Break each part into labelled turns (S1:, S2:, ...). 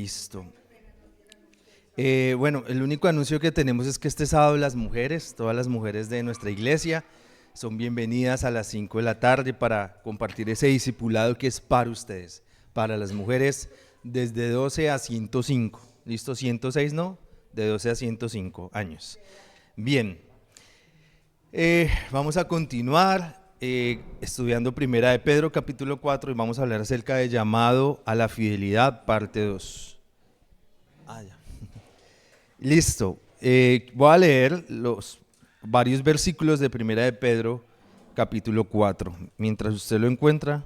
S1: Listo. Bueno, el único anuncio que tenemos es que este sábado las mujeres, todas las mujeres de nuestra iglesia, son bienvenidas a las 5 de la tarde para compartir ese discipulado que es para ustedes, para las mujeres desde 12 a 105. ¿Listo? 106, ¿no? De 12 a 105 años. Bien, vamos a continuar estudiando Primera de Pedro, capítulo 4, y vamos a hablar acerca de llamado a la fidelidad, parte 2. Listo, voy a leer los varios versículos de Primera de Pedro, capítulo 4. Mientras usted lo encuentra,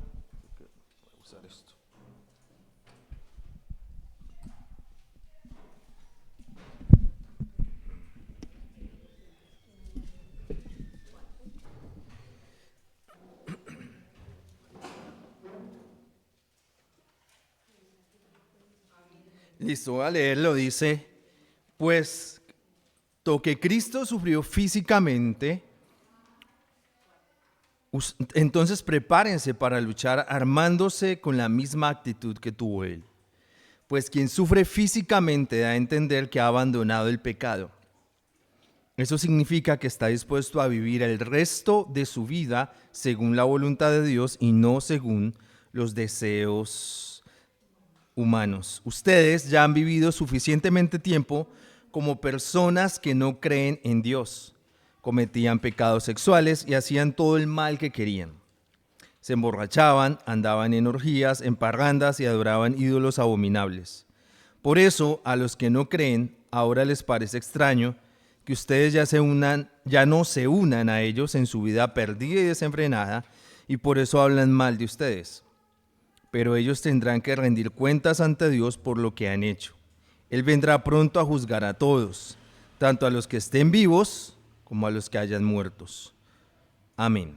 S1: listo, voy a leerlo, dice: puesto que Cristo sufrió físicamente, entonces prepárense para luchar armándose con la misma actitud que tuvo Él. Pues quien sufre físicamente da a entender que ha abandonado el pecado. Eso significa que está dispuesto a vivir el resto de su vida según la voluntad de Dios y no según los deseos humanos. Ustedes ya han vivido suficientemente tiempo como personas que no creen en Dios. Cometían pecados sexuales y hacían todo el mal que querían. Se emborrachaban, andaban en orgías, en parrandas y adoraban ídolos abominables. Por eso, a los que no creen, ahora les parece extraño que ustedes ya no se unan a ellos en su vida perdida y desenfrenada, y por eso hablan mal de ustedes. Pero ellos tendrán que rendir cuentas ante Dios por lo que han hecho. Él vendrá pronto a juzgar a todos, tanto a los que estén vivos como a los que hayan muertos. Amén.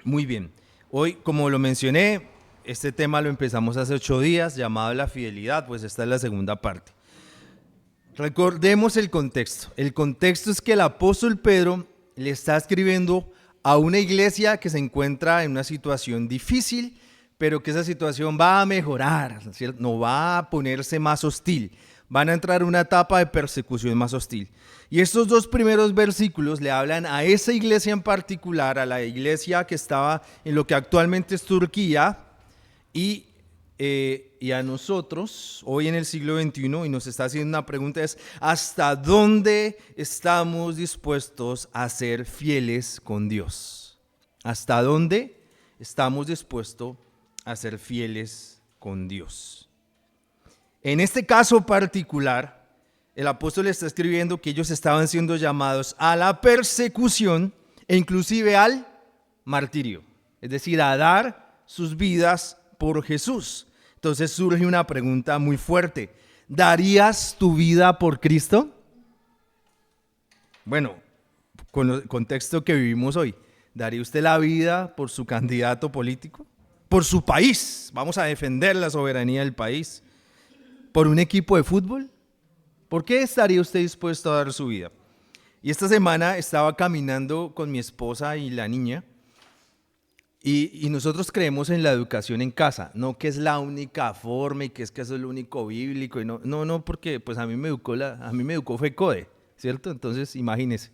S1: Muy bien. Hoy, como lo mencioné, este tema lo empezamos hace 8 días, llamado la fidelidad, pues esta es la segunda parte. Recordemos el contexto. El contexto es que el apóstol Pedro le está escribiendo a una iglesia que se encuentra en una situación difícil, pero que esa situación va a mejorar, ¿cierto? No va a ponerse más hostil. Van a entrar en una etapa de persecución más hostil. Y estos 2 primeros versículos le hablan a esa iglesia en particular, a la iglesia que estaba en lo que actualmente es Turquía, y a nosotros, hoy en el siglo XXI, y nos está haciendo una pregunta, es: ¿hasta dónde estamos dispuestos a ser fieles con Dios? ¿Hasta dónde estamos dispuestos a ser fieles con Dios? En este caso particular, el apóstol está escribiendo que ellos estaban siendo llamados a la persecución e inclusive al martirio, es decir, a dar sus vidas por Jesús. Entonces surge una pregunta muy fuerte: ¿darías tu vida por Cristo? Bueno, con el contexto que vivimos hoy, ¿daría usted la vida por su candidato político? ¿Por su país? Vamos a defender la soberanía del país. ¿Por un equipo de fútbol? ¿Por qué estaría usted dispuesto a dar su vida? Y esta semana estaba caminando con mi esposa y la niña, y nosotros creemos en la educación en casa, no que es la única forma y que eso es lo único bíblico, y no, porque pues a mí me educó FECODE, ¿cierto? Entonces imagínese.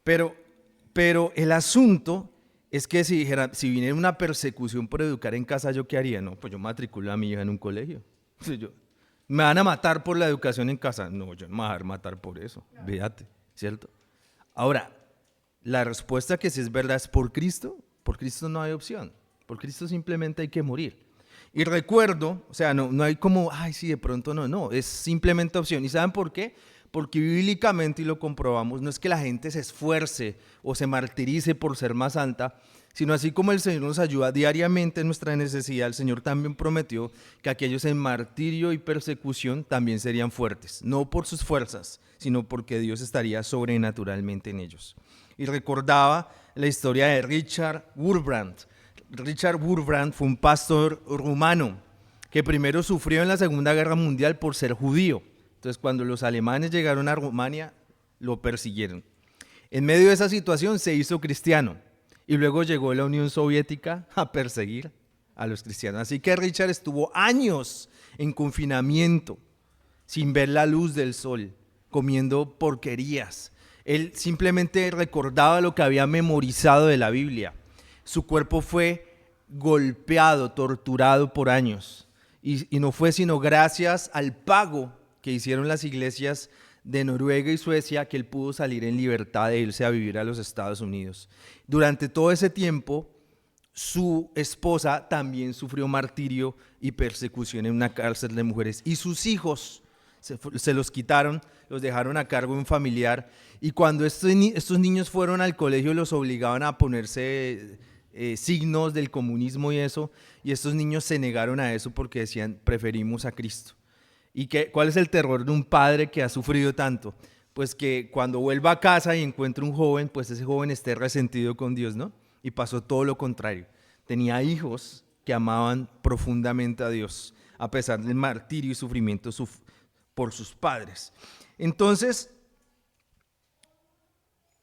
S1: Pero el asunto es que si viniera una persecución por educar en casa, ¿yo qué haría? No, pues yo matriculo a mi hija en un colegio. ¿Me van a matar por la educación en casa? No, yo no me voy a dejar matar por eso, fíjate, ¿cierto? Ahora, la respuesta que sí es verdad es por Cristo. Por Cristo no hay opción, por Cristo simplemente hay que morir. Y recuerdo, o sea, no hay como, ay, sí, de pronto no, es simplemente opción. ¿Y saben por qué? Porque bíblicamente, y lo comprobamos, no es que la gente se esfuerce o se martirice por ser más santa, sino así como el Señor nos ayuda diariamente en nuestra necesidad, el Señor también prometió que aquellos en martirio y persecución también serían fuertes, no por sus fuerzas, sino porque Dios estaría sobrenaturalmente en ellos. Y recordaba la historia de Richard Wurmbrand. Richard Wurmbrand fue un pastor rumano que primero sufrió en la Segunda Guerra Mundial por ser judío. Entonces, cuando los alemanes llegaron a Rumania, lo persiguieron. En medio de esa situación se hizo cristiano y luego llegó la Unión Soviética a perseguir a los cristianos. Así que Richard estuvo años en confinamiento, sin ver la luz del sol, comiendo porquerías. Él simplemente recordaba lo que había memorizado de la Biblia. Su cuerpo fue golpeado, torturado por años. Y no fue sino gracias al pago que hicieron las iglesias de Noruega y Suecia que él pudo salir en libertad e irse a vivir a los Estados Unidos. Durante todo ese tiempo, su esposa también sufrió martirio y persecución en una cárcel de mujeres. Y sus hijos se los quitaron, los dejaron a cargo de un familiar. Y cuando estos niños fueron al colegio, los obligaban a ponerse signos del comunismo y eso. Y estos niños se negaron a eso porque decían, preferimos a Cristo. ¿Y cuál es el terror de un padre que ha sufrido tanto? Pues que cuando vuelva a casa y encuentre un joven, pues ese joven esté resentido con Dios, ¿no? Y pasó todo lo contrario. Tenía hijos que amaban profundamente a Dios, a pesar del martirio y sufrimiento por sus padres. Entonces,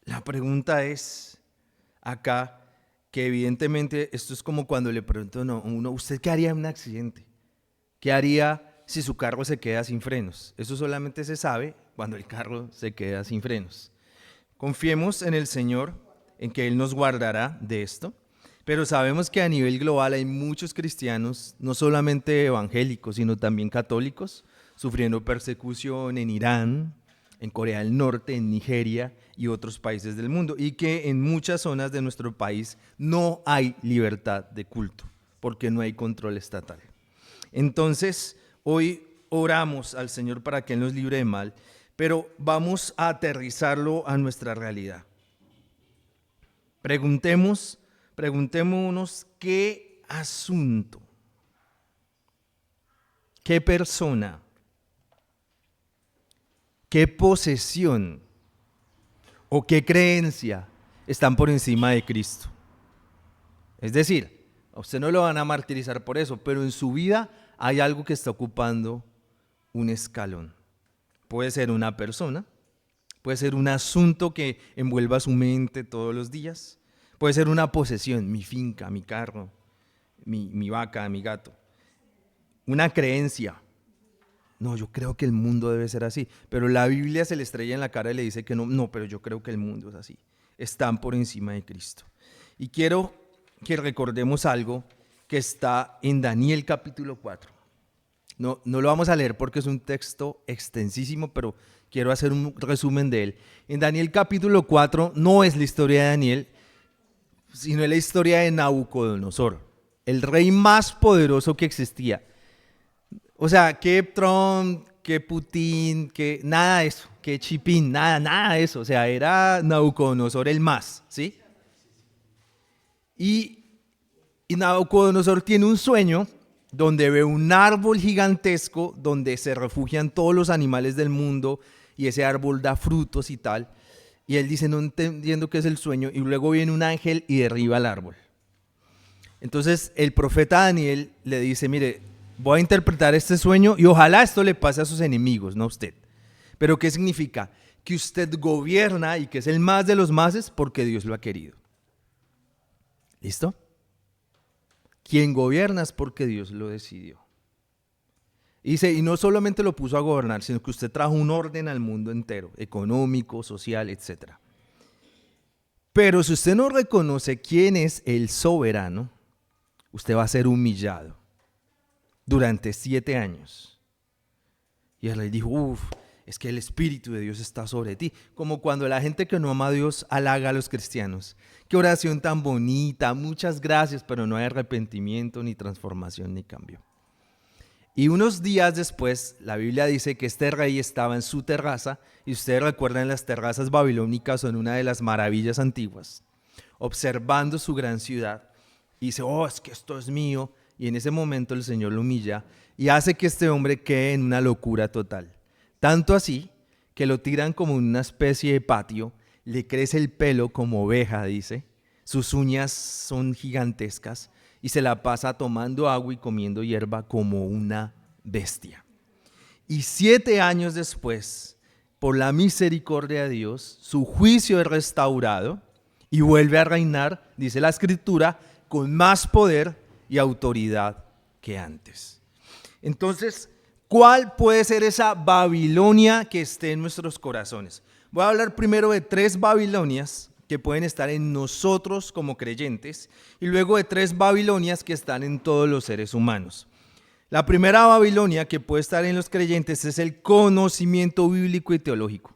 S1: la pregunta es acá, que evidentemente esto es como cuando le preguntan a uno, ¿usted qué haría en un accidente? ¿Qué haría si su carro se queda sin frenos? Eso solamente se sabe cuando el carro se queda sin frenos. Confiemos en el Señor, en que Él nos guardará de esto, pero sabemos que a nivel global hay muchos cristianos, no solamente evangélicos, sino también católicos, sufriendo persecución en Irán, en Corea del Norte, en Nigeria y otros países del mundo, y que en muchas zonas de nuestro país no hay libertad de culto, porque no hay control estatal. Entonces, hoy oramos al Señor para que Él nos libre de mal, pero vamos a aterrizarlo a nuestra realidad. Preguntémonos qué asunto, qué persona, qué posesión o qué creencia están por encima de Cristo. Es decir, a usted no lo van a martirizar por eso, pero en su vida hay algo que está ocupando un escalón. Puede ser una persona, puede ser un asunto que envuelva su mente todos los días, puede ser una posesión, mi finca, mi carro, mi vaca, mi gato, una creencia. No, yo creo que el mundo debe ser así, pero la Biblia se le estrella en la cara y le dice que no, pero yo creo que el mundo es así. Están por encima de Cristo. Y quiero que recordemos algo que está en Daniel capítulo 4. No lo vamos a leer porque es un texto extensísimo, pero quiero hacer un resumen de él. En Daniel capítulo 4 no es la historia de Daniel, sino es la historia de Nabucodonosor, el rey más poderoso que existía. O sea, que Trump, que Putin, que nada de eso, que Chipín, nada de eso. O sea, era Nabucodonosor el más, ¿sí? Y Nabucodonosor tiene un sueño donde ve un árbol gigantesco donde se refugian todos los animales del mundo y ese árbol da frutos y tal. Y él dice, no entiendo qué es el sueño, y luego viene un ángel y derriba el árbol. Entonces el profeta Daniel le dice, mire, voy a interpretar este sueño y ojalá esto le pase a sus enemigos, no a usted. ¿Pero qué significa? Que usted gobierna y que es el más de los máses porque Dios lo ha querido. ¿Listo? Quien gobierna es porque Dios lo decidió. Dice, y no solamente lo puso a gobernar, sino que usted trajo un orden al mundo entero, económico, social, etc. Pero si usted no reconoce quién es el soberano, usted va a ser humillado durante 7 años. Y el rey dijo, es que el Espíritu de Dios está sobre ti. Como cuando la gente que no ama a Dios halaga a los cristianos. Qué oración tan bonita, muchas gracias, pero no hay arrepentimiento, ni transformación, ni cambio. Y unos días después, la Biblia dice que este rey estaba en su terraza, y ustedes recuerdan, las terrazas babilónicas son una de las maravillas antiguas, observando su gran ciudad, y dice, es que esto es mío, y en ese momento el Señor lo humilla, y hace que este hombre quede en una locura total. Tanto así, que lo tiran como en una especie de patio, le crece el pelo como oveja, dice, sus uñas son gigantescas, y se la pasa tomando agua y comiendo hierba como una bestia. Y 7 años después, por la misericordia de Dios, su juicio es restaurado y vuelve a reinar, dice la Escritura, con más poder y autoridad que antes. Entonces, ¿cuál puede ser esa Babilonia que esté en nuestros corazones? Voy a hablar primero de 3 Babilonias que pueden estar en nosotros como creyentes y luego de 3 Babilonias que están en todos los seres humanos. La primera Babilonia que puede estar en los creyentes es el conocimiento bíblico y teológico.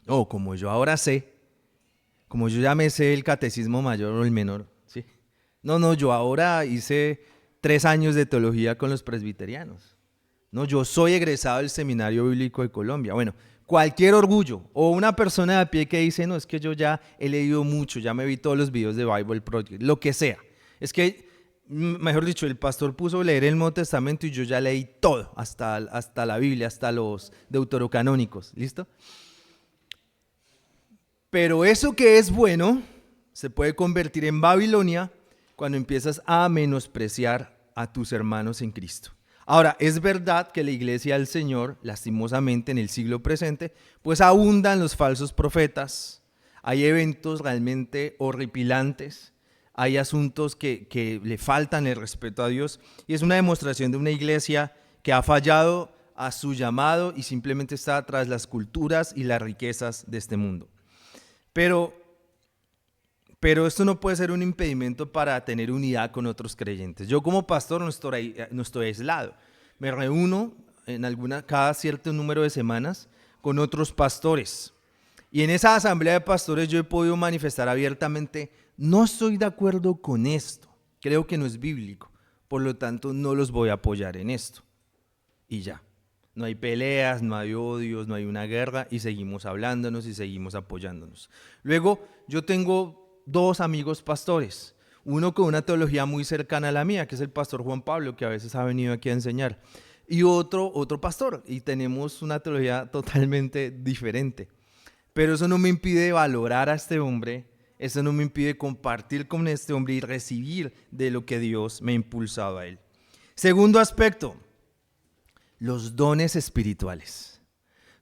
S1: Como yo ahora sé, como yo ya me sé el catecismo mayor o el menor, ¿sí? No, yo ahora hice 3 años de teología con los presbiterianos. No, yo soy egresado del Seminario Bíblico de Colombia. Bueno, cualquier orgullo o una persona de a pie que dice, no, es que yo ya he leído mucho, ya me vi todos los videos de Bible Project, lo que sea. Es que, mejor dicho, el pastor puso leer el Nuevo Testamento y yo ya leí todo, hasta la Biblia, hasta los deuterocanónicos, ¿listo? Pero eso que es bueno se puede convertir en Babilonia cuando empiezas a menospreciar a tus hermanos en Cristo. Ahora, es verdad que la iglesia del Señor, lastimosamente en el siglo presente, pues abundan los falsos profetas, hay eventos realmente horripilantes, hay asuntos que le faltan el respeto a Dios y es una demostración de una iglesia que ha fallado a su llamado y simplemente está tras las culturas y las riquezas de este mundo. Pero esto no puede ser un impedimento para tener unidad con otros creyentes. Yo como pastor no estoy aislado. Me reúno cada cierto número de semanas con otros pastores. Y en esa asamblea de pastores yo he podido manifestar abiertamente, no estoy de acuerdo con esto. Creo que no es bíblico. Por lo tanto, no los voy a apoyar en esto. Y ya. No hay peleas, no hay odios, no hay una guerra y seguimos hablándonos y seguimos apoyándonos. Luego, yo tengo 2 amigos pastores, uno con una teología muy cercana a la mía, que es el pastor Juan Pablo, que a veces ha venido aquí a enseñar, y otro pastor, y tenemos una teología totalmente diferente. Pero eso no me impide valorar a este hombre, eso no me impide compartir con este hombre y recibir de lo que Dios me ha impulsado a él. Segundo aspecto, los dones espirituales.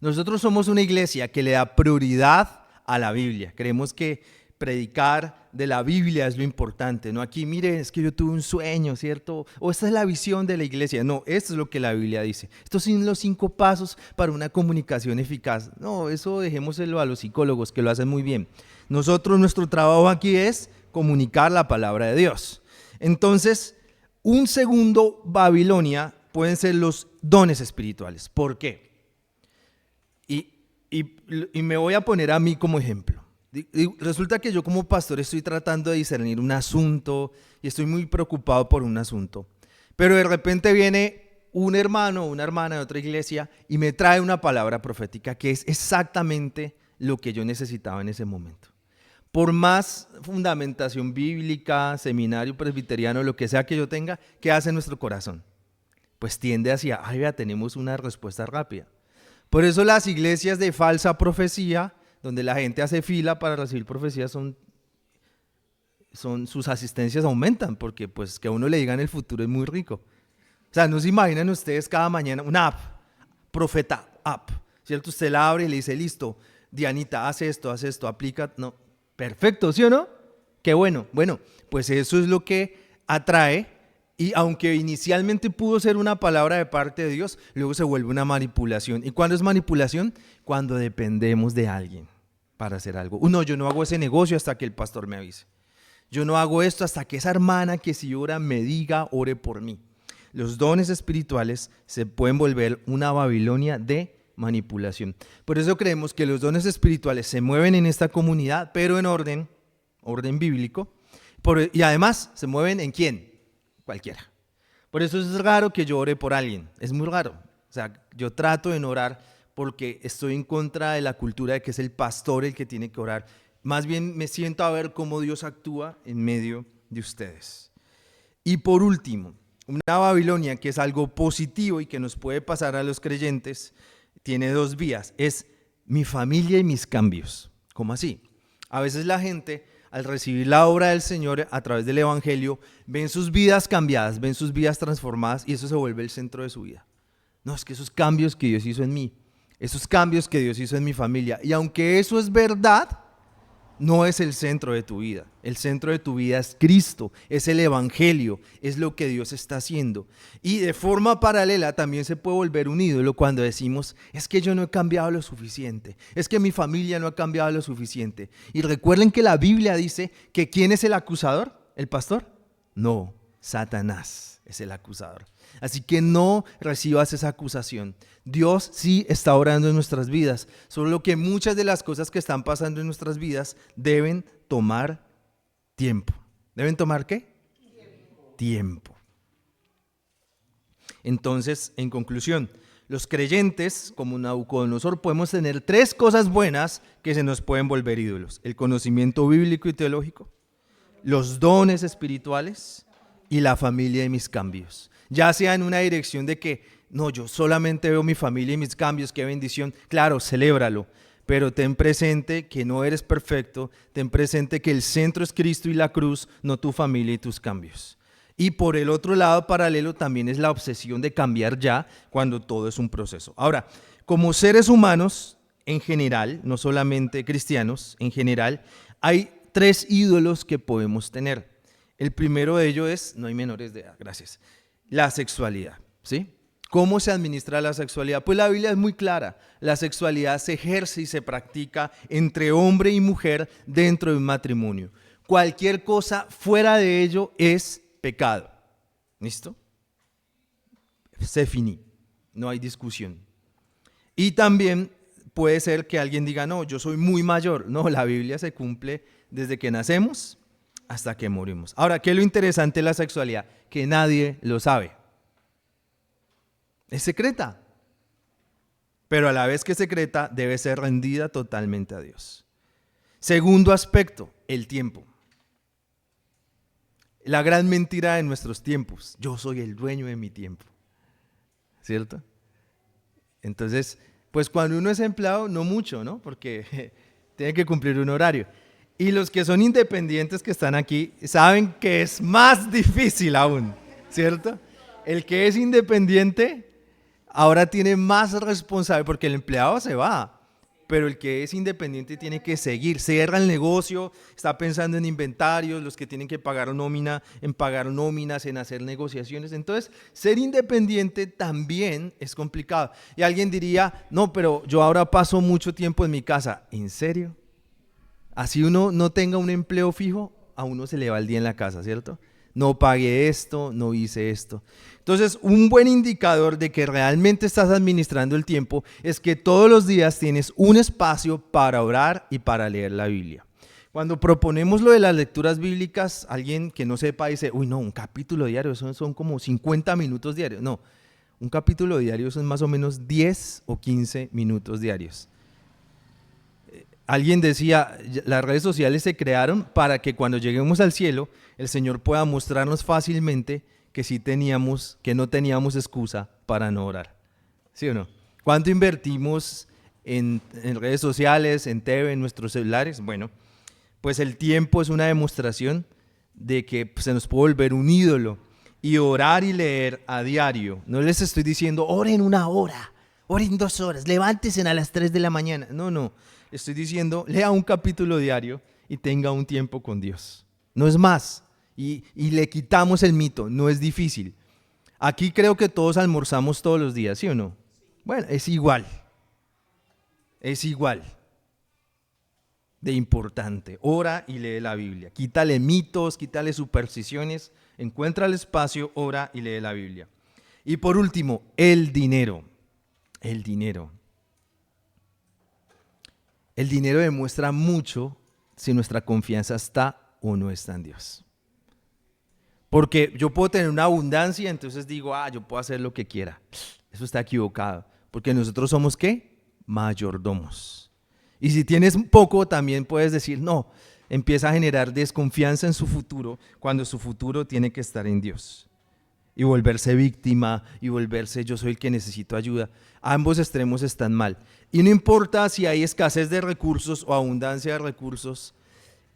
S1: Nosotros somos una iglesia que le da prioridad a la Biblia. Creemos que predicar de la Biblia es lo importante. No aquí, mire, es que yo tuve un sueño, ¿cierto? O esta es la visión de la iglesia. No, esto es lo que la Biblia dice. Estos son los 5 pasos para una comunicación eficaz. No, eso dejémoselo a los psicólogos que lo hacen muy bien. Nuestro trabajo aquí es comunicar la palabra de Dios. Entonces, un segundo Babilonia pueden ser los dones espirituales. ¿Por qué? Y me voy a poner a mí como ejemplo. Resulta que yo como pastor estoy tratando de discernir un asunto y estoy muy preocupado por un asunto. Pero de repente viene un hermano o una hermana de otra iglesia y me trae una palabra profética que es exactamente lo que yo necesitaba en ese momento. Por más fundamentación bíblica, seminario presbiteriano, lo que sea que yo tenga, ¿qué hace nuestro corazón? Pues tiende hacia, tenemos una respuesta rápida. Por eso las iglesias de falsa profecía, donde la gente hace fila para recibir profecías, sus asistencias aumentan, porque pues que a uno le digan el futuro es muy rico. O sea, no se imaginan ustedes cada mañana una app, profeta app, ¿cierto? Usted la abre y le dice, listo, Dianita, haz esto, aplica, no, perfecto, ¿sí o no? Qué bueno. Bueno, pues eso es lo que atrae. Y aunque inicialmente pudo ser una palabra de parte de Dios, luego se vuelve una manipulación. ¿Y cuándo es manipulación? Cuando dependemos de alguien para hacer algo. No, yo no hago ese negocio hasta que el pastor me avise. Yo no hago esto hasta que esa hermana que si ora me diga, ore por mí. Los dones espirituales se pueden volver una Babilonia de manipulación. Por eso creemos que los dones espirituales se mueven en esta comunidad, pero en orden bíblico. Y además, ¿se mueven en quién? Cualquiera. Por eso es raro que yo ore por alguien, es muy raro. O sea, yo trato de no orar porque estoy en contra de la cultura de que es el pastor el que tiene que orar. Más bien me siento a ver cómo Dios actúa en medio de ustedes. Y por último, una Babilonia que es algo positivo y que nos puede pasar a los creyentes, tiene 2 vías, es mi familia y mis cambios. ¿Cómo así? A veces la gente, al recibir la obra del Señor a través del Evangelio, ven sus vidas cambiadas, ven sus vidas transformadas y eso se vuelve el centro de su vida. No, es que esos cambios que Dios hizo en mí, esos cambios que Dios hizo en mi familia, y aunque eso es verdad, no es el centro de tu vida. El centro de tu vida es Cristo, es el Evangelio, es lo que Dios está haciendo. Y de forma paralela también se puede volver un ídolo cuando decimos, es que yo no he cambiado lo suficiente, es que mi familia no ha cambiado lo suficiente. Y recuerden que la Biblia dice que ¿quién es el acusador? ¿El pastor? No, Satanás es el acusador. Así que no recibas esa acusación. Dios sí está obrando en nuestras vidas, solo que muchas de las cosas que están pasando en nuestras vidas deben tomar tiempo. ¿Deben tomar qué? Tiempo. Entonces, en conclusión, los creyentes, como Nabucodonosor, podemos tener 3 cosas buenas que se nos pueden volver ídolos: el conocimiento bíblico y teológico, los dones espirituales y la familia y mis cambios. Ya sea en una dirección de que, no, yo solamente veo mi familia y mis cambios, qué bendición. Claro, celébralo, pero ten presente que no eres perfecto, ten presente que el centro es Cristo y la cruz, no tu familia y tus cambios. Y por el otro lado paralelo también es la obsesión de cambiar ya cuando todo es un proceso. Ahora, como seres humanos en general, no solamente cristianos, en general, hay 3 ídolos que podemos tener. El primero de ellos es, no hay menores de edad, gracias, la sexualidad, ¿sí? ¿Cómo se administra la sexualidad? Pues la Biblia es muy clara. La sexualidad se ejerce y se practica entre hombre y mujer dentro de un matrimonio. Cualquier cosa fuera de ello es pecado. ¿Listo? Se finí. No hay discusión. Y también puede ser que alguien diga, no, yo soy muy mayor. No, la Biblia se cumple desde que nacemos hasta que morimos. Ahora, ¿qué es lo interesante de la sexualidad? Que nadie lo sabe. Es secreta. Pero a la vez que es secreta, debe ser rendida totalmente a Dios. Segundo aspecto, el tiempo. La gran mentira de nuestros tiempos. Yo soy el dueño de mi tiempo. ¿Cierto? Entonces, pues cuando uno es empleado, no mucho, ¿no? Porque tiene que cumplir un horario. Y los que son independientes que están aquí saben que es más difícil aún, ¿cierto? El que es independiente ahora tiene más responsabilidad porque el empleado se va, pero el que es independiente tiene que seguir, cierra el negocio, está pensando en inventarios, los que tienen que pagar nómina, en pagar nóminas, en hacer negociaciones. Entonces, ser independiente también es complicado. Y alguien diría, no, pero yo ahora paso mucho tiempo en mi casa. ¿En serio? Así uno no tenga un empleo fijo, a uno se le va el día en la casa, ¿cierto? No pagué esto, no hice esto. Entonces, un buen indicador de que realmente estás administrando el tiempo es que todos los días tienes un espacio para orar y para leer la Biblia. Cuando proponemos lo de las lecturas bíblicas, alguien que no sepa dice, uy, no, un capítulo diario, son como 50 minutos diarios. No, un capítulo diario son más o menos 10 o 15 minutos diarios. Alguien decía, las redes sociales se crearon para que cuando lleguemos al cielo, el Señor pueda mostrarnos fácilmente que sí teníamos, que no teníamos excusa para no orar. ¿Sí o no? ¿Cuánto invertimos en redes sociales, en TV, en nuestros celulares? Bueno, pues el tiempo es una demostración de que se nos puede volver un ídolo. Y orar y leer a diario. No les estoy diciendo, oren 1 hora, oren 2 horas, levántense a las 3 de la mañana. No. Estoy diciendo, lea un capítulo diario y tenga un tiempo con Dios. No es más. Y le quitamos el mito, no es difícil. Aquí creo que todos almorzamos todos los días, ¿sí o no? Bueno, es igual. Es igual de importante. Ora y lee la Biblia. Quítale mitos, quítale supersticiones. Encuentra el espacio, ora y lee la Biblia. Y por último, el dinero. El dinero. El dinero demuestra mucho si nuestra confianza está o no está en Dios. Porque yo puedo tener una abundancia, entonces digo, yo puedo hacer lo que quiera. Eso está equivocado. Porque nosotros somos, ¿qué? Mayordomos. Y si tienes poco, también puedes decir, no, empieza a generar desconfianza en su futuro, cuando su futuro tiene que estar en Dios. Y volverse víctima, y volverse yo soy el que necesito ayuda. Ambos extremos están mal. Y no importa si hay escasez de recursos o abundancia de recursos,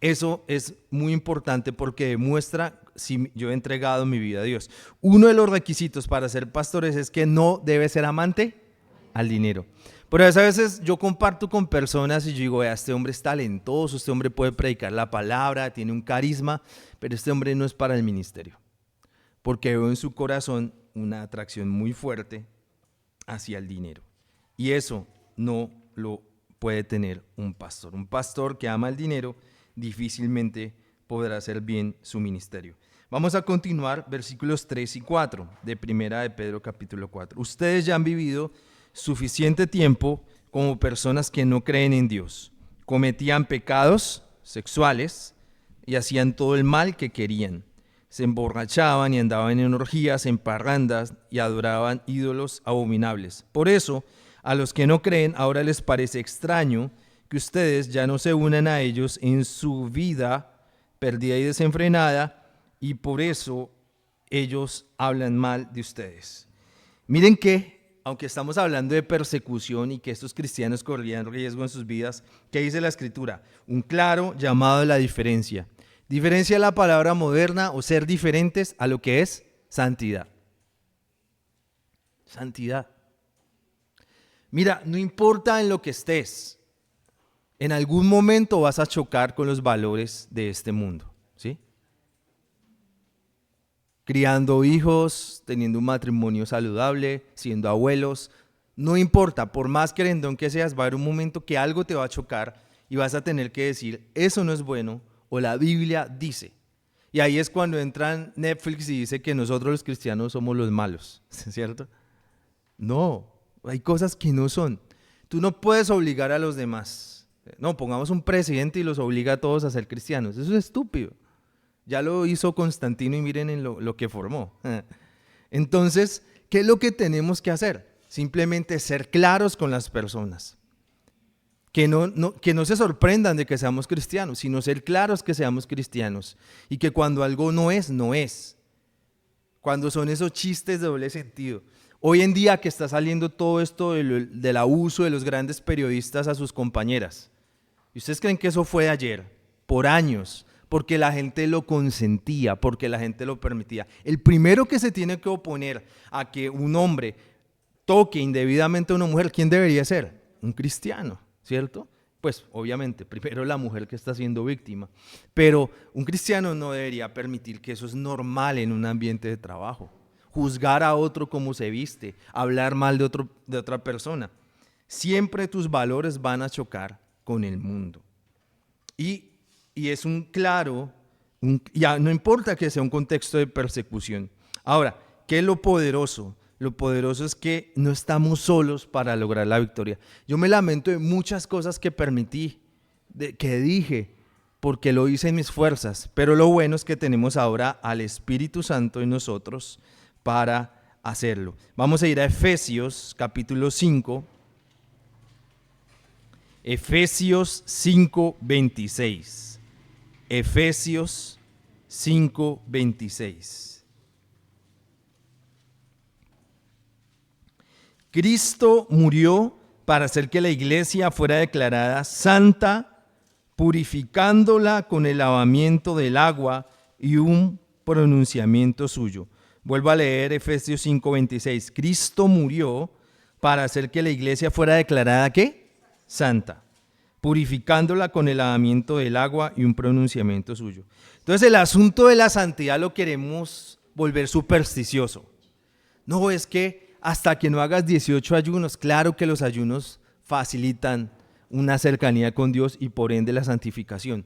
S1: eso es muy importante porque demuestra si yo he entregado mi vida a Dios. Uno de los requisitos para ser pastores es que no debe ser amante al dinero. Pero a veces yo comparto con personas y yo digo, vea, este hombre es talentoso, este hombre puede predicar la palabra, tiene un carisma, pero este hombre no es para el ministerio. Porque veo en su corazón una atracción muy fuerte hacia el dinero. Y eso no lo puede tener un pastor. Un pastor que ama el dinero difícilmente podrá hacer bien su ministerio. Vamos a continuar versículos 3 y 4 de Primera de Pedro capítulo 4. Ustedes ya han vivido suficiente tiempo como personas que no creen en Dios. Cometían pecados sexuales y hacían todo el mal que querían. Se emborrachaban y andaban en orgías, en parrandas y adoraban ídolos abominables. Por eso, a los que no creen ahora les parece extraño que ustedes ya no se unan a ellos en su vida perdida y desenfrenada, y por eso ellos hablan mal de ustedes. Miren que, aunque estamos hablando de persecución y que estos cristianos corrían riesgo en sus vidas, ¿qué dice la Escritura? Un claro llamado a la diferencia. Diferencia la palabra moderna o ser diferentes a lo que es santidad. Santidad. Mira, no importa en lo que estés, en algún momento vas a chocar con los valores de este mundo, ¿sí? Criando hijos, teniendo un matrimonio saludable, siendo abuelos, no importa, por más querendón que seas, va a haber un momento que algo te va a chocar y vas a tener que decir, eso no es bueno, o la Biblia dice. Y ahí es cuando entra Netflix y dice que nosotros los cristianos somos los malos, ¿cierto? No, hay cosas que no son. Tú no puedes obligar a los demás. No, pongamos un presidente y los obliga a todos a ser cristianos. Eso es estúpido. Ya lo hizo Constantino y miren en lo que formó. Entonces, ¿qué es lo que tenemos que hacer? Simplemente ser claros con las personas. Que no se sorprendan de que seamos cristianos, sino ser claros que seamos cristianos. Y que cuando algo no es, no es. Cuando son esos chistes de doble sentido. Hoy en día que está saliendo todo esto del abuso de los grandes periodistas a sus compañeras. ¿Y ustedes creen que eso fue ayer? Por años. Porque la gente lo consentía, porque la gente lo permitía. El primero que se tiene que oponer a que un hombre toque indebidamente a una mujer, ¿quién debería ser? Un cristiano. ¿Cierto? Pues obviamente, primero la mujer que está siendo víctima, pero un cristiano no debería permitir que eso es normal en un ambiente de trabajo, juzgar a otro como se viste, hablar mal de otra persona. Siempre tus valores van a chocar con el mundo. Y es un claro, ya no importa que sea un contexto de persecución. Ahora, ¿qué es lo poderoso? Lo poderoso es que no estamos solos para lograr la victoria. Yo me lamento de muchas cosas que permití, que dije, porque lo hice en mis fuerzas. Pero lo bueno es que tenemos ahora al Espíritu Santo en nosotros para hacerlo. Vamos a ir a Efesios capítulo 5. Efesios 5:26. Efesios 5:26. Cristo murió para hacer que la iglesia fuera declarada santa, purificándola con el lavamiento del agua y un pronunciamiento suyo. Vuelvo a leer Efesios 5:26. Cristo murió para hacer que la iglesia fuera declarada ¿qué? Santa, purificándola con el lavamiento del agua y un pronunciamiento suyo. Entonces el asunto de la santidad lo queremos volver supersticioso. No, es que hasta que no hagas 18 ayunos, claro que los ayunos facilitan una cercanía con Dios y por ende la santificación,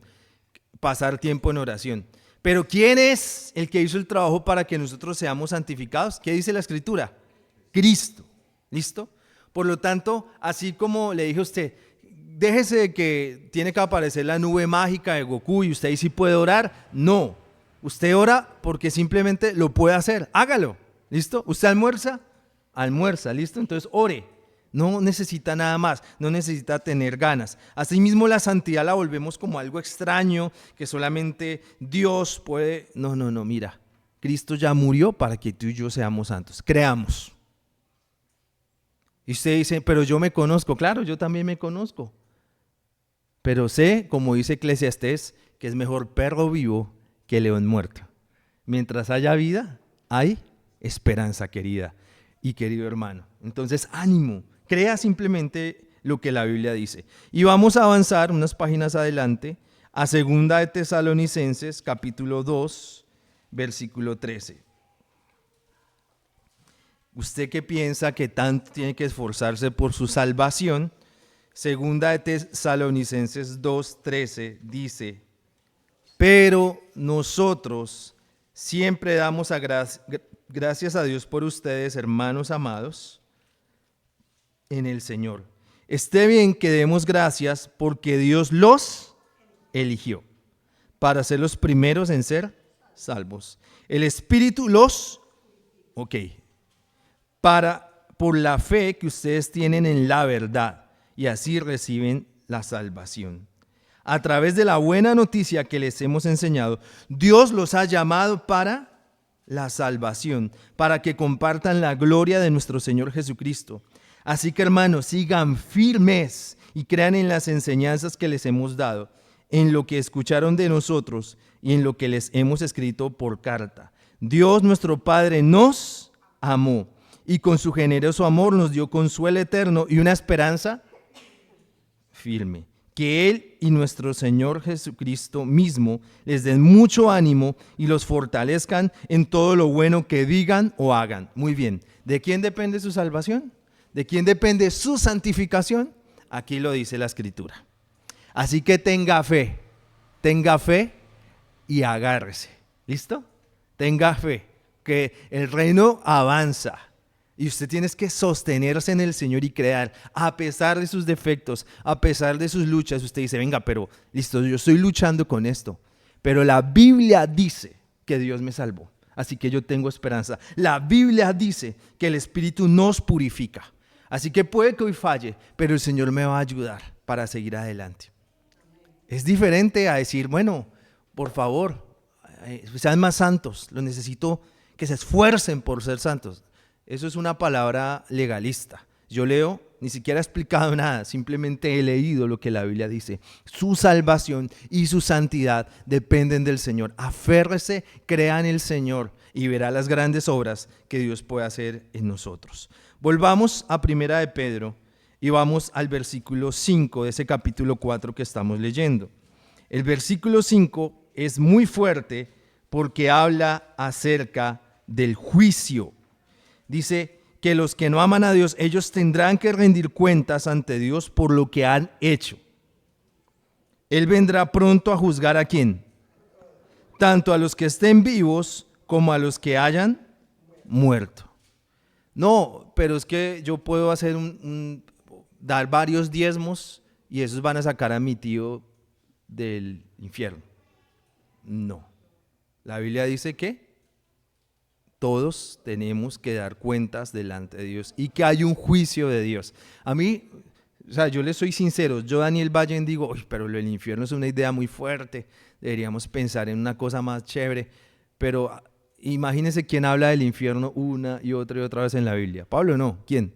S1: pasar tiempo en oración. Pero ¿quién es el que hizo el trabajo para que nosotros seamos santificados? ¿Qué dice la Escritura? Cristo. ¿Listo? Por lo tanto, así como le dije a usted, déjese de que tiene que aparecer la nube mágica de Goku y usted ahí sí puede orar. No, usted ora porque simplemente lo puede hacer. Hágalo. ¿Listo? ¿Usted almuerza, ¿listo? Entonces ore, no necesita nada más, no necesita tener ganas. Asimismo la santidad la volvemos como algo extraño, que solamente Dios puede. No, mira, Cristo ya murió para que tú y yo seamos santos, creamos. Y usted dice, pero yo me conozco, claro, yo también me conozco. Pero sé, como dice Eclesiastés, que es mejor perro vivo que león muerto. Mientras haya vida, hay esperanza, querida y querido hermano. Entonces, ánimo, Crea simplemente lo que la Biblia dice. Y vamos a avanzar unas páginas adelante a 2 de Tesalonicenses, capítulo 2, versículo 13. ¿Usted qué piensa que tanto tiene que esforzarse por su salvación? 2 de Tesalonicenses 2:13 dice: pero nosotros siempre damos gracias a Dios por ustedes, hermanos amados, en el Señor. Esté bien que demos gracias porque Dios los eligió para ser los primeros en ser salvos. El Espíritu por la fe que ustedes tienen en la verdad, y así reciben la salvación. A través de la buena noticia que les hemos enseñado, Dios los ha llamado para la salvación, para que compartan la gloria de nuestro Señor Jesucristo. Así que, hermanos, sigan firmes y crean en las enseñanzas que les hemos dado, en lo que escucharon de nosotros y en lo que les hemos escrito por carta. Dios nuestro Padre nos amó y con su generoso amor nos dio consuelo eterno y una esperanza firme. Que Él y nuestro Señor Jesucristo mismo les den mucho ánimo y los fortalezcan en todo lo bueno que digan o hagan. Muy bien, ¿de quién depende su salvación? ¿De quién depende su santificación? Aquí lo dice la Escritura. Así que tenga fe y agárrese. ¿Listo? Tenga fe, que el reino avanza. Y usted tiene que sostenerse en el Señor y crear, a pesar de sus defectos, a pesar de sus luchas. Usted dice, venga, pero listo, yo estoy luchando con esto. Pero la Biblia dice que Dios me salvó, así que yo tengo esperanza. La Biblia dice que el Espíritu nos purifica. Así que puede que hoy falle, pero el Señor me va a ayudar para seguir adelante. Es diferente a decir, bueno, por favor, sean más santos, lo necesito que se esfuercen por ser santos. Eso es una palabra legalista. Yo leo, ni siquiera he explicado nada, simplemente he leído lo que la Biblia dice. Su salvación y su santidad dependen del Señor. Aférrese, crea en el Señor y verá las grandes obras que Dios puede hacer en nosotros. Volvamos a 1 de Pedro y vamos al versículo 5 de ese capítulo 4 que estamos leyendo. El versículo 5 es muy fuerte porque habla acerca del juicio. Dice que los que no aman a Dios, ellos tendrán que rendir cuentas ante Dios por lo que han hecho. Él vendrá pronto a juzgar ¿a quién? Tanto a los que estén vivos como a los que hayan muerto. No, pero es que yo puedo hacer dar varios diezmos y esos van a sacar a mi tío del infierno. No. La Biblia dice que todos tenemos que dar cuentas delante de Dios y que hay un juicio de Dios. A mí, yo les soy sincero, yo Daniel Valle digo, pero lo del infierno es una idea muy fuerte, deberíamos pensar en una cosa más chévere, pero imagínense quién habla del infierno una y otra vez en la Biblia. Pablo no, ¿quién?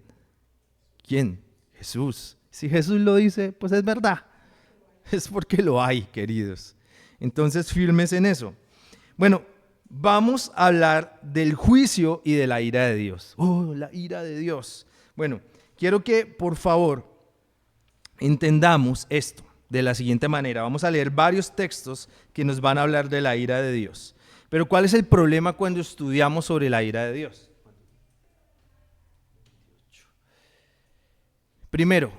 S1: Jesús. Si Jesús lo dice, pues es verdad, es porque lo hay, queridos. Entonces firmes en eso. Bueno, vamos a hablar del juicio y de la ira de Dios. Oh, la ira de Dios. Bueno, quiero que por favor entendamos esto de la siguiente manera. Vamos a leer varios textos que nos van a hablar de la ira de Dios. Pero ¿cuál es el problema cuando estudiamos sobre la ira de Dios? Primero,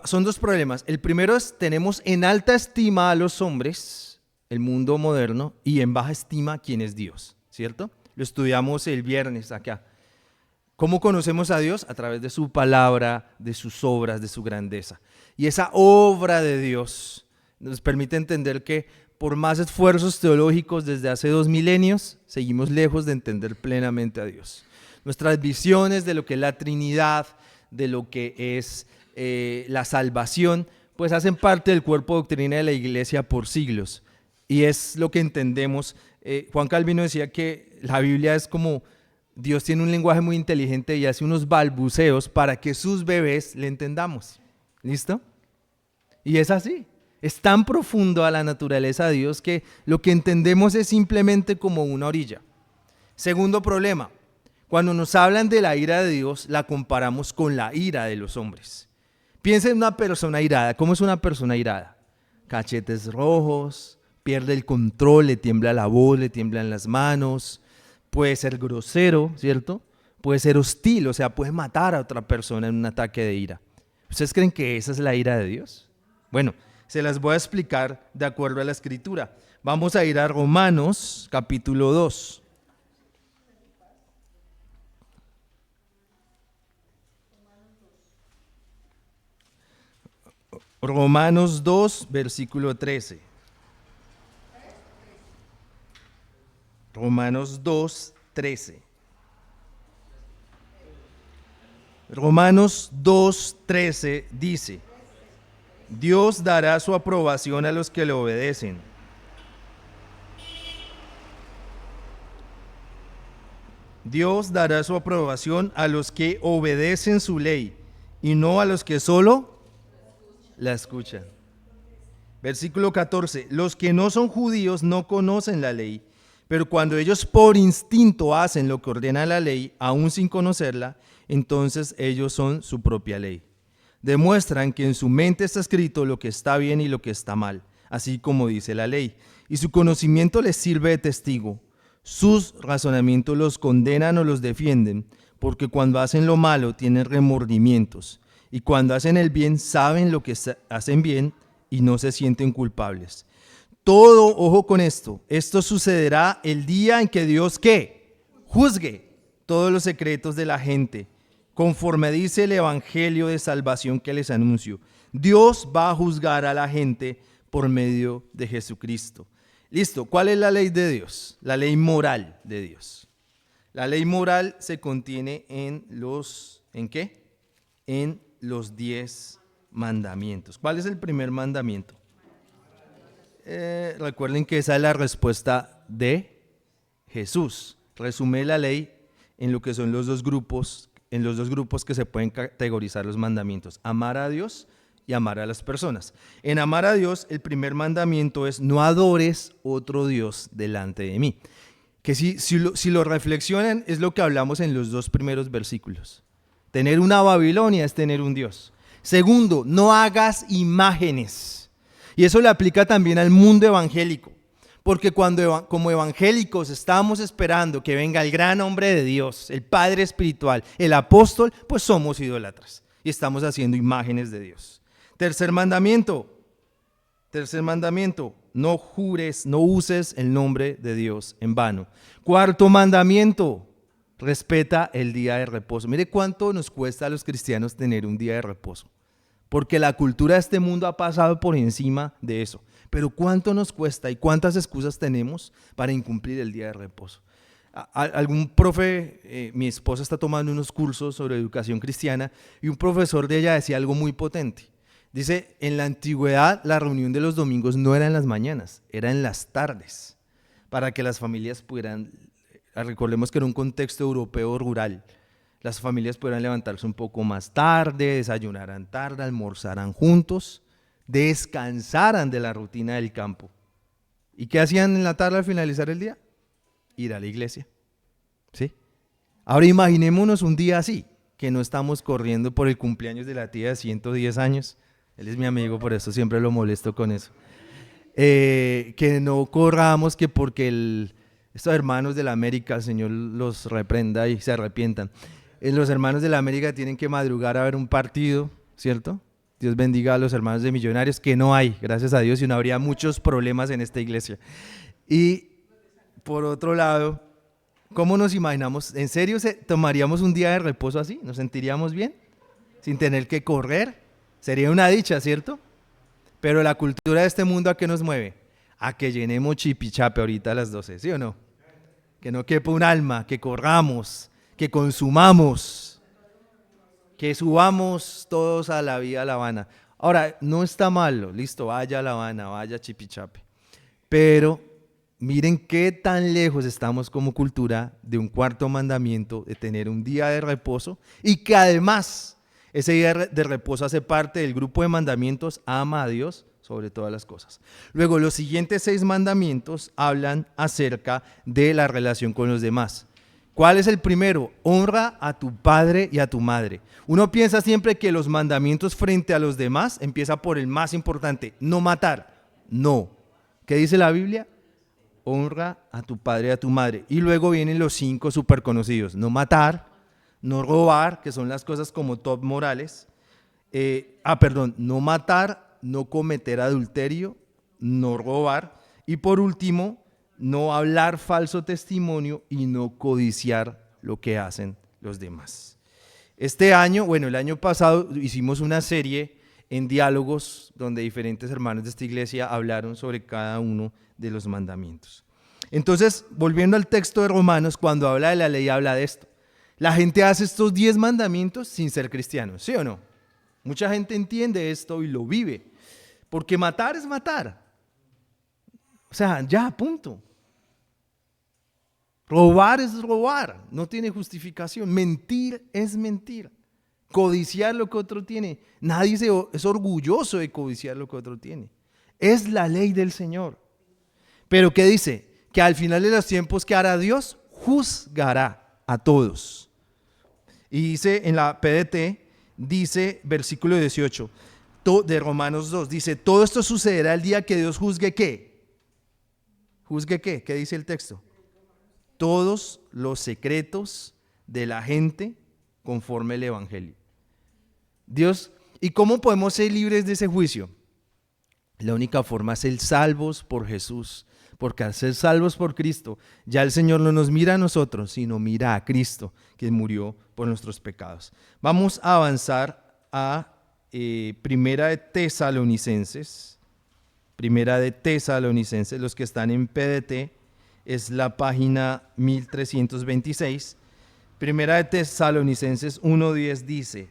S1: son dos problemas. El primero es, tenemos en alta estima a los hombres, el mundo moderno, y en baja estima quién es Dios, ¿cierto? Lo estudiamos el viernes acá. ¿Cómo conocemos a Dios? A través de su palabra, de sus obras, de su grandeza. Y esa obra de Dios nos permite entender que por más esfuerzos teológicos desde hace 2 milenios, seguimos lejos de entender plenamente a Dios. Nuestras visiones de lo que es la Trinidad, de lo que es la salvación, pues hacen parte del cuerpo de doctrina de la Iglesia por siglos. Y es lo que entendemos. Juan Calvino decía que la Biblia es como Dios tiene un lenguaje muy inteligente y hace unos balbuceos para que sus bebés le entendamos. ¿Listo? Y es así. Es tan profundo a la naturaleza de Dios que lo que entendemos es simplemente como una orilla. Segundo problema. Cuando nos hablan de la ira de Dios, la comparamos con la ira de los hombres. Piensa en una persona irada. ¿Cómo es una persona irada? Cachetes rojos, pierde el control, le tiembla la voz, le tiemblan las manos, puede ser grosero, ¿cierto? Puede ser hostil, o sea, puede matar a otra persona en un ataque de ira. ¿Ustedes creen que esa es la ira de Dios? Bueno, se las voy a explicar de acuerdo a la Escritura. Vamos a ir a Romanos capítulo 2. Romanos 2, versículo 13. Romanos 2, 13. Romanos 2, 13 dice: Dios dará su aprobación a los que le obedecen. Dios dará su aprobación a los que obedecen su ley y no a los que solo la escuchan. Versículo 14. Los que no son judíos no conocen la ley, pero cuando ellos por instinto hacen lo que ordena la ley, aún sin conocerla, entonces ellos son su propia ley. Demuestran que en su mente está escrito lo que está bien y lo que está mal, así como dice la ley, y su conocimiento les sirve de testigo. Sus razonamientos los condenan o los defienden, porque cuando hacen lo malo tienen remordimientos, y cuando hacen el bien saben lo que hacen bien y no se sienten culpables. Todo, ojo con esto sucederá el día en que Dios, ¿qué? Juzgue todos los secretos de la gente, conforme dice el evangelio de salvación que les anuncio. Dios va a juzgar a la gente por medio de Jesucristo. Listo, ¿cuál es la ley de Dios? La ley moral de Dios. La ley moral se contiene en ¿en qué? En los 10 mandamientos. ¿Cuál es el primer mandamiento? Recuerden que esa es la respuesta de Jesús. Resume la ley en lo que son los dos grupos, en los dos grupos que se pueden categorizar los mandamientos: amar a Dios y amar a las personas. En amar a Dios, el primer mandamiento es: no adores otro Dios delante de mí. Que si lo reflexionan, es lo que hablamos en los dos primeros versículos. Tener una Babilonia es tener un Dios. Segundo, no hagas imágenes. Y eso le aplica también al mundo evangélico. Porque cuando como evangélicos estamos esperando que venga el gran hombre de Dios, el Padre espiritual, el apóstol, pues somos idólatras y estamos haciendo imágenes de Dios. Tercer mandamiento, no jures, no uses el nombre de Dios en vano. Cuarto mandamiento, respeta el día de reposo. Mire cuánto nos cuesta a los cristianos tener un día de reposo, porque la cultura de este mundo ha pasado por encima de eso. Pero cuánto nos cuesta y cuántas excusas tenemos para incumplir el día de reposo. Algún profe, mi esposa está tomando unos cursos sobre educación cristiana y un profesor de ella decía algo muy potente. Dice, en la antigüedad la reunión de los domingos no era en las mañanas, era en las tardes, para que las familias pudieran, recordemos que era un contexto europeo rural, las familias pudieran levantarse un poco más tarde, desayunaran tarde, almorzaran juntos, descansaran de la rutina del campo. ¿Y qué hacían en la tarde al finalizar el día? Ir a la iglesia. ¿Sí? Ahora imaginémonos un día así, que no estamos corriendo por el cumpleaños de la tía de 110 años. Él es mi amigo, por eso siempre lo molesto con eso. Que no corramos, que porque estos hermanos de la América, el Señor los reprenda y se arrepientan. Los hermanos de la América tienen que madrugar a ver un partido, ¿cierto? Dios bendiga a los hermanos de Millonarios, que no hay, gracias a Dios, y no habría muchos problemas en esta iglesia. Y por otro lado, ¿cómo nos imaginamos? ¿En serio tomaríamos un día de reposo así? ¿Nos sentiríamos bien? Sin tener que correr. Sería una dicha, ¿cierto? Pero la cultura de este mundo, ¿a qué nos mueve? A que llenemos chipichape ahorita a las 12, ¿sí o no? Que no quepa un alma, que corramos, que consumamos, que subamos todos a la vía a La Habana. Ahora, no está malo, listo, vaya a La Habana, vaya a Chipichape. Pero miren qué tan lejos estamos como cultura de un cuarto mandamiento, de tener un día de reposo, y que además ese día de reposo hace parte del grupo de mandamientos: ama a Dios sobre todas las cosas. Luego, los siguientes 6 mandamientos hablan acerca de la relación con los demás. ¿Cuál es el primero? Honra a tu padre y a tu madre. Uno piensa siempre que los mandamientos frente a los demás empieza por el más importante, no matar. No. ¿Qué dice la Biblia? Honra a tu padre y a tu madre. Y luego vienen los 5 súper conocidos. No matar, no robar, que son las cosas como top morales. No matar, no cometer adulterio, no robar. Y por último, no hablar falso testimonio y no codiciar lo que hacen los demás. Este año, el año pasado hicimos una serie en diálogos donde diferentes hermanos de esta iglesia hablaron sobre cada uno de los mandamientos. Entonces, volviendo al texto de Romanos, cuando habla de la ley, habla de esto. La gente hace estos 10 mandamientos sin ser cristianos, ¿sí o no? Mucha gente entiende esto y lo vive, porque matar es matar. O sea, ya, punto. Robar es robar, no tiene justificación. Mentir es mentir. Codiciar lo que otro tiene. Nadie es orgulloso de codiciar lo que otro tiene. Es la ley del Señor. Pero ¿qué dice? Que al final de los tiempos, ¿qué hará Dios? Juzgará a todos. Y dice en la PDT, dice versículo 18 de Romanos 2, dice, todo esto sucederá el día que Dios juzgue ¿qué? ¿Juzgue qué? ¿Qué dice el texto? Todos los secretos de la gente conforme al Evangelio. Dios, ¿y cómo podemos ser libres de ese juicio? La única forma es ser salvos por Jesús, porque al ser salvos por Cristo, ya el Señor no nos mira a nosotros, sino mira a Cristo, que murió por nuestros pecados. Vamos a avanzar a Primera de Tesalonicenses, los que están en PDT, es la página 1326. Primera de Tesalonicenses 1:10 dice,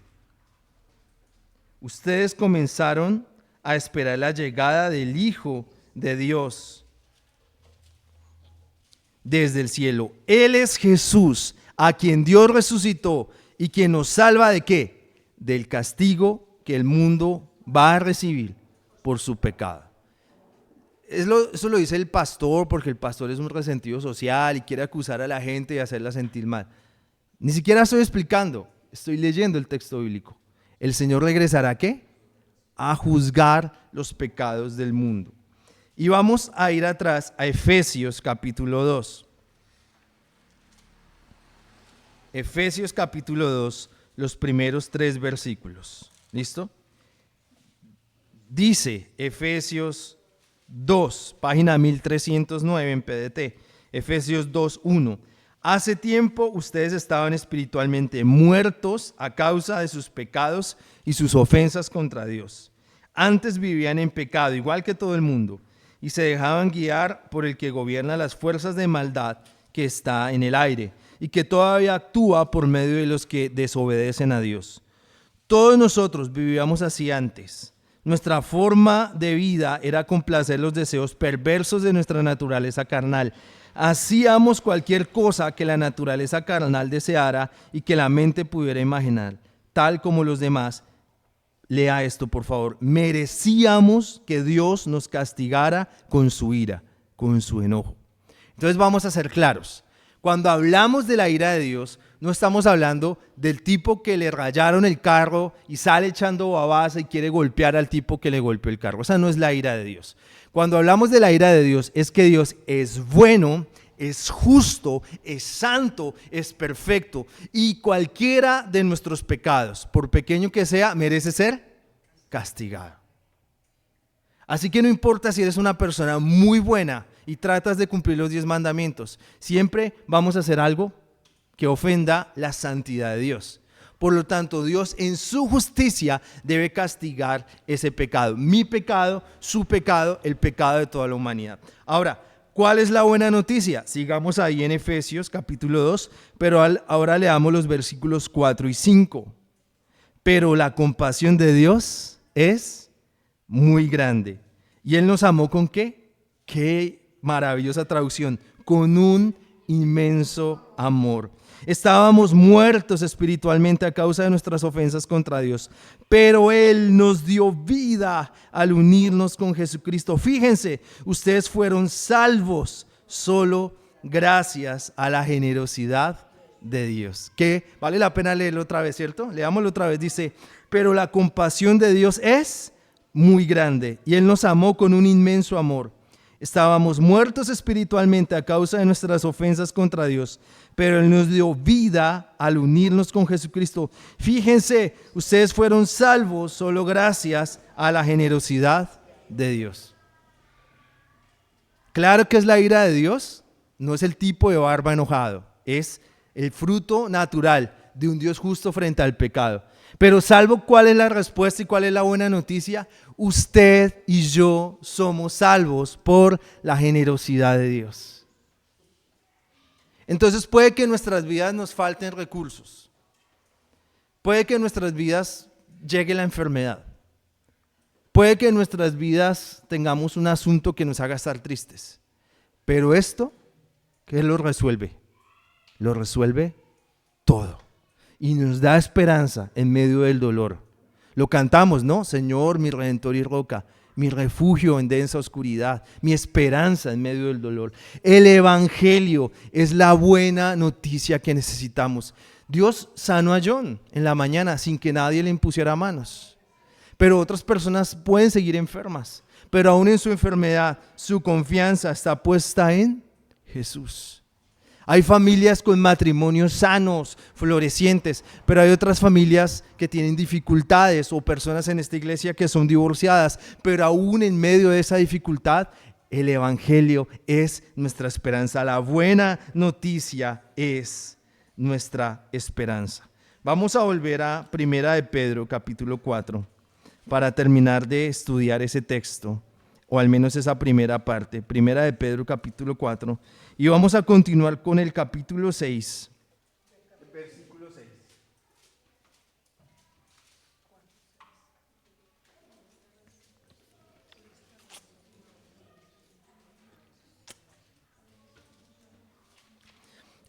S1: ustedes comenzaron a esperar la llegada del Hijo de Dios desde el cielo. Él es Jesús, a quien Dios resucitó y quien nos salva ¿de qué? Del castigo que el mundo va a recibir por su pecado. Eso lo dice el pastor, porque el pastor es un resentido social y quiere acusar a la gente y hacerla sentir mal. Ni siquiera estoy explicando, estoy leyendo el texto bíblico. El Señor regresará ¿a qué? A juzgar los pecados del mundo. Y vamos a ir atrás a Efesios capítulo 2. Efesios capítulo 2, los primeros 3 versículos. ¿Listo? Dice Efesios 2, página 1309 en PDT. Efesios 2:1. Hace tiempo ustedes estaban espiritualmente muertos a causa de sus pecados y sus ofensas contra Dios. Antes vivían en pecado, igual que todo el mundo, y se dejaban guiar por el que gobierna las fuerzas de maldad que está en el aire y que todavía actúa por medio de los que desobedecen a Dios. Todos nosotros vivíamos así antes. Nuestra forma de vida era complacer los deseos perversos de nuestra naturaleza carnal. Hacíamos cualquier cosa que la naturaleza carnal deseara y que la mente pudiera imaginar, tal como los demás. Lea esto, por favor. Merecíamos que Dios nos castigara con su ira, con su enojo. Entonces vamos a ser claros. Cuando hablamos de la ira de Dios, no estamos hablando del tipo que le rayaron el carro y sale echando babasa y quiere golpear al tipo que le golpeó el carro. Esa no es la ira de Dios. Cuando hablamos de la ira de Dios, es que Dios es bueno, es justo, es santo, es perfecto. Y cualquiera de nuestros pecados, por pequeño que sea, merece ser castigado. Así que no importa si eres una persona muy buena y tratas de cumplir los 10 mandamientos, siempre vamos a hacer algo que ofenda la santidad de Dios. Por lo tanto, Dios en su justicia debe castigar ese pecado. Mi pecado, su pecado, el pecado de toda la humanidad. Ahora, ¿cuál es la buena noticia? Sigamos ahí en Efesios capítulo 2, pero ahora leamos los versículos 4 y 5. Pero la compasión de Dios es muy grande. ¿Y Él nos amó con qué? Qué maravillosa traducción. Con un inmenso amor. Estábamos muertos espiritualmente a causa de nuestras ofensas contra Dios, pero Él nos dio vida al unirnos con Jesucristo. Fíjense, ustedes fueron salvos solo gracias a la generosidad de Dios. Que vale la pena leerlo otra vez, ¿cierto? Leámoslo otra vez. Dice, pero la compasión de Dios es muy grande y Él nos amó con un inmenso amor. Estábamos muertos espiritualmente a causa de nuestras ofensas contra Dios, pero Él nos dio vida al unirnos con Jesucristo. Fíjense, ustedes fueron salvos solo gracias a la generosidad de Dios. Claro que es la ira de Dios, no es el tipo de barba enojado, es el fruto natural de un Dios justo frente al pecado. Pero salvo, ¿cuál es la respuesta y cuál es la buena noticia? Usted y yo somos salvos por la generosidad de Dios. Entonces puede que en nuestras vidas nos falten recursos. Puede que en nuestras vidas llegue la enfermedad. Puede que en nuestras vidas tengamos un asunto que nos haga estar tristes. Pero esto, ¿qué lo resuelve? Lo resuelve todo. Y nos da esperanza en medio del dolor. Lo cantamos, ¿no? Señor, mi redentor y roca, mi refugio en densa oscuridad, mi esperanza en medio del dolor. El evangelio es la buena noticia que necesitamos. Dios sanó a John en la mañana sin que nadie le impusiera manos. Pero otras personas pueden seguir enfermas. Pero aún en su enfermedad, su confianza está puesta en Jesús. Hay familias con matrimonios sanos, florecientes, pero hay otras familias que tienen dificultades o personas en esta iglesia que son divorciadas, pero aún en medio de esa dificultad, el evangelio es nuestra esperanza. La buena noticia es nuestra esperanza. Vamos a volver a Primera de Pedro, capítulo 4, para terminar de estudiar ese texto, o al menos esa primera parte. Primera de Pedro, capítulo 4. Y vamos a continuar con el capítulo 6, versículo 6.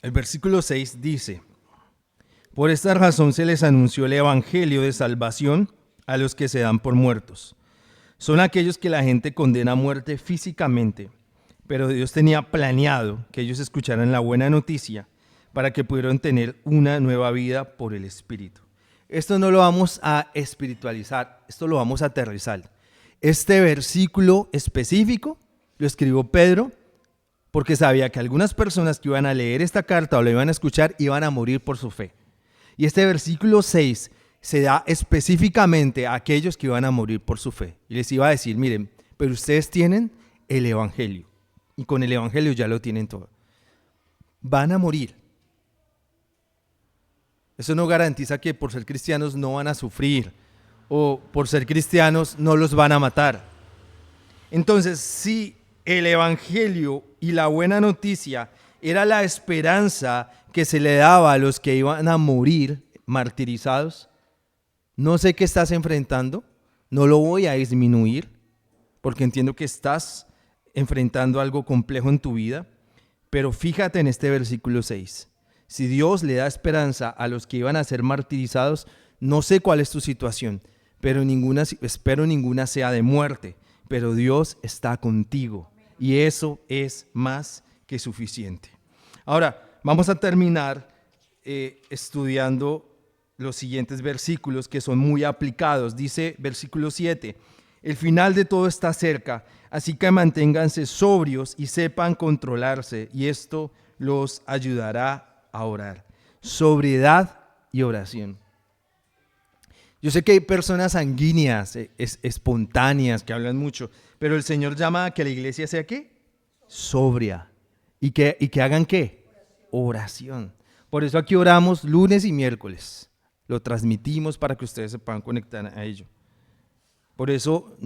S1: El versículo 6 dice, por esta razón se les anunció el evangelio de salvación a los que se dan por muertos. Son aquellos que la gente condena a muerte físicamente, pero Dios tenía planeado que ellos escucharan la buena noticia para que pudieran tener una nueva vida por el Espíritu. Esto no lo vamos a espiritualizar, esto lo vamos a aterrizar. Este versículo específico lo escribió Pedro porque sabía que algunas personas que iban a leer esta carta o la iban a escuchar iban a morir por su fe. Y este versículo 6 se da específicamente a aquellos que iban a morir por su fe. Y les iba a decir, miren, pero ustedes tienen el evangelio. Y con el evangelio ya lo tienen todo. Van a morir. Eso no garantiza que por ser cristianos no van a sufrir o por ser cristianos no los van a matar. Entonces, si el evangelio y la buena noticia era la esperanza que se le daba a los que iban a morir martirizados, no sé qué estás enfrentando, no lo voy a disminuir porque entiendo que estás enfrentando algo complejo en tu vida, pero fíjate en este versículo 6. Si Dios le da esperanza a los que iban a ser martirizados, no sé cuál es tu situación, pero espero ninguna sea de muerte, pero Dios está contigo y eso es más que suficiente. Ahora, vamos a terminar estudiando los siguientes versículos que son muy aplicados. Dice versículo 7, el final de todo está cerca, así que manténganse sobrios y sepan controlarse, y esto los ayudará a orar. Sobriedad y oración. Yo sé que hay personas sanguíneas, espontáneas, que hablan mucho, pero el Señor llama a que la iglesia sea ¿qué? Sobria. ¿Y que hagan qué? Oración. Por eso aquí oramos lunes y miércoles. Lo transmitimos para que ustedes se puedan conectar a ello. Por eso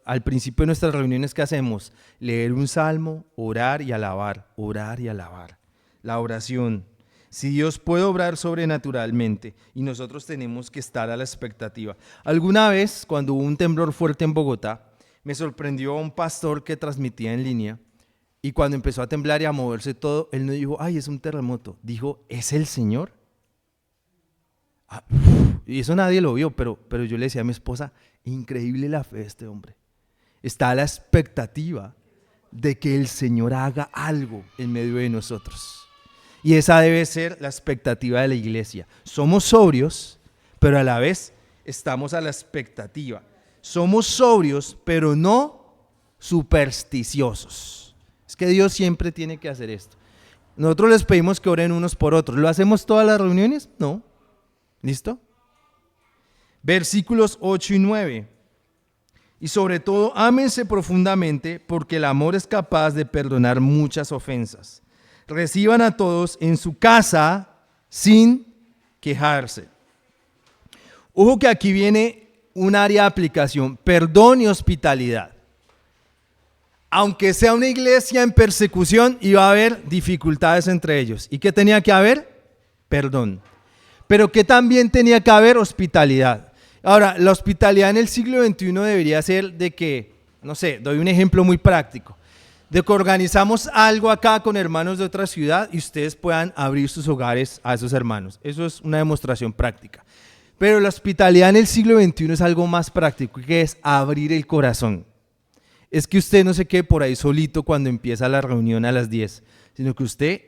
S1: al principio de nuestras reuniones, ¿qué hacemos? Leer un salmo, orar y alabar, orar y alabar. La oración. Si Dios puede obrar sobrenaturalmente y nosotros tenemos que estar a la expectativa. Alguna vez, cuando hubo un temblor fuerte en Bogotá, me sorprendió un pastor que transmitía en línea y cuando empezó a temblar y a moverse todo, él no dijo, ay, es un terremoto. Dijo, ¿es el Señor? Y eso nadie lo vio, pero yo le decía a mi esposa, increíble la fe de este hombre. Está a la expectativa de que el Señor haga algo en medio de nosotros. Y esa debe ser la expectativa de la iglesia. Somos sobrios, pero a la vez estamos a la expectativa. Somos sobrios, pero no supersticiosos. Es que Dios siempre tiene que hacer esto. Nosotros les pedimos que oren unos por otros. ¿Lo hacemos todas las reuniones? No. ¿Listo? Versículos 8 y 9. Y sobre todo, ámense profundamente, porque el amor es capaz de perdonar muchas ofensas. Reciban a todos en su casa sin quejarse. Ojo que aquí viene un área de aplicación: perdón y hospitalidad. Aunque sea una iglesia en persecución, iba a haber dificultades entre ellos. ¿Y qué tenía que haber? Perdón. Pero ¿qué también tenía que haber? Hospitalidad. Ahora, la hospitalidad en el siglo XXI debería ser de que, no sé, doy un ejemplo muy práctico, de que organizamos algo acá con hermanos de otra ciudad y ustedes puedan abrir sus hogares a esos hermanos. Eso es una demostración práctica. Pero la hospitalidad en el siglo XXI es algo más práctico, que es abrir el corazón. Es que usted no se quede por ahí solito cuando empieza la reunión a las 10, sino que usted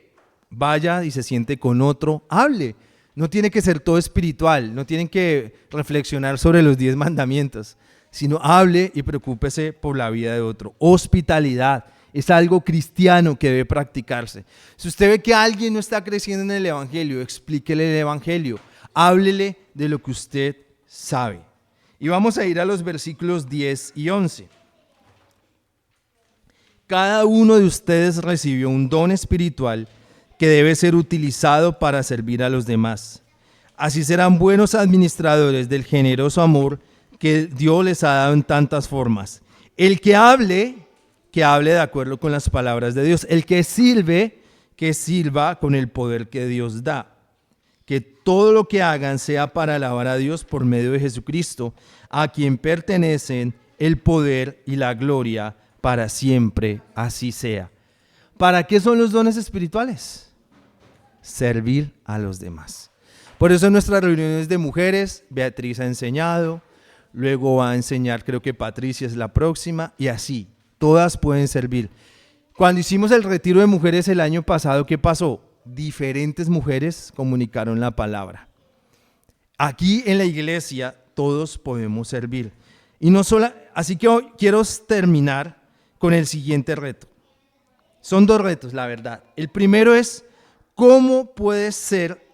S1: vaya y se siente con otro, hable. No tiene que ser todo espiritual, no tienen que reflexionar sobre los 10 mandamientos, sino hable y preocúpese por la vida de otro. Hospitalidad es algo cristiano que debe practicarse. Si usted ve que alguien no está creciendo en el evangelio, explíquele el evangelio, háblele de lo que usted sabe. Y vamos a ir a los versículos 10 y 11. Cada uno de ustedes recibió un don espiritual que debe ser utilizado para servir a los demás. Así serán buenos administradores del generoso amor que Dios les ha dado en tantas formas. El que hable de acuerdo con las palabras de Dios. El que sirva con el poder que Dios da. Que todo lo que hagan sea para alabar a Dios por medio de Jesucristo, a quien pertenecen el poder y la gloria para siempre, así sea. ¿Para qué son los dones espirituales? Servir a los demás. Por eso en nuestras reuniones de mujeres, Beatriz ha enseñado, luego va a enseñar, creo que Patricia es la próxima, y así, todas pueden servir. Cuando hicimos el retiro de mujeres el año pasado, ¿qué pasó? Diferentes mujeres comunicaron la palabra. Aquí en la iglesia todos podemos servir. Y no solo, así que hoy quiero terminar con el siguiente reto. Son 2 retos, la verdad. El primero es, ¿cómo puedes ser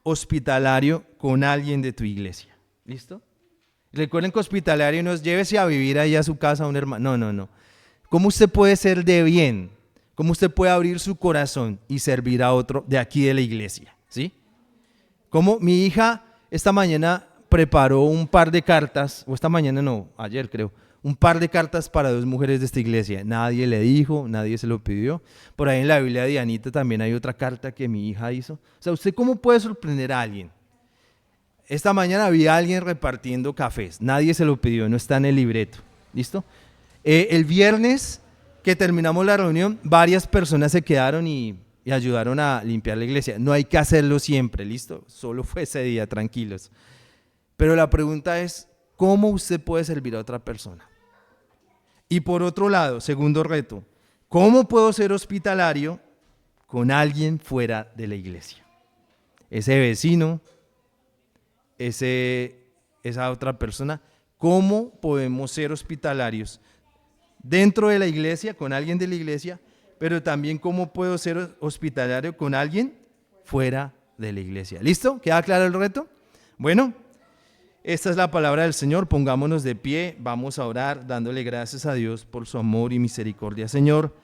S1: hospitalario con alguien de tu iglesia? ¿Listo? Recuerden que hospitalario no es llévese a vivir ahí a su casa a un hermano. No. ¿Cómo usted puede ser de bien? ¿Cómo usted puede abrir su corazón y servir a otro de aquí de la iglesia? ¿Sí? Como mi hija esta mañana preparó un par de cartas, o esta mañana no, ayer creo, un par de cartas para 2 mujeres de esta iglesia. Nadie le dijo, nadie se lo pidió. Por ahí en la Biblia de Anita también hay otra carta que mi hija hizo. O sea, ¿usted cómo puede sorprender a alguien? Esta mañana había alguien repartiendo cafés. Nadie se lo pidió, no está en el libreto. ¿Listo? El viernes que terminamos la reunión, varias personas se quedaron y ayudaron a limpiar la iglesia. No hay que hacerlo siempre, ¿listo? Solo fue ese día, tranquilos. Pero la pregunta es, ¿cómo usted puede servir a otra persona? Y por otro lado, segundo reto, ¿cómo puedo ser hospitalario con alguien fuera de la iglesia? Ese vecino, esa otra persona, ¿cómo podemos ser hospitalarios dentro de la iglesia, con alguien de la iglesia, pero también cómo puedo ser hospitalario con alguien fuera de la iglesia? ¿Listo? ¿Queda claro el reto? Bueno, esta es la palabra del Señor. Pongámonos de pie, vamos a orar dándole gracias a Dios por su amor y misericordia. Señor,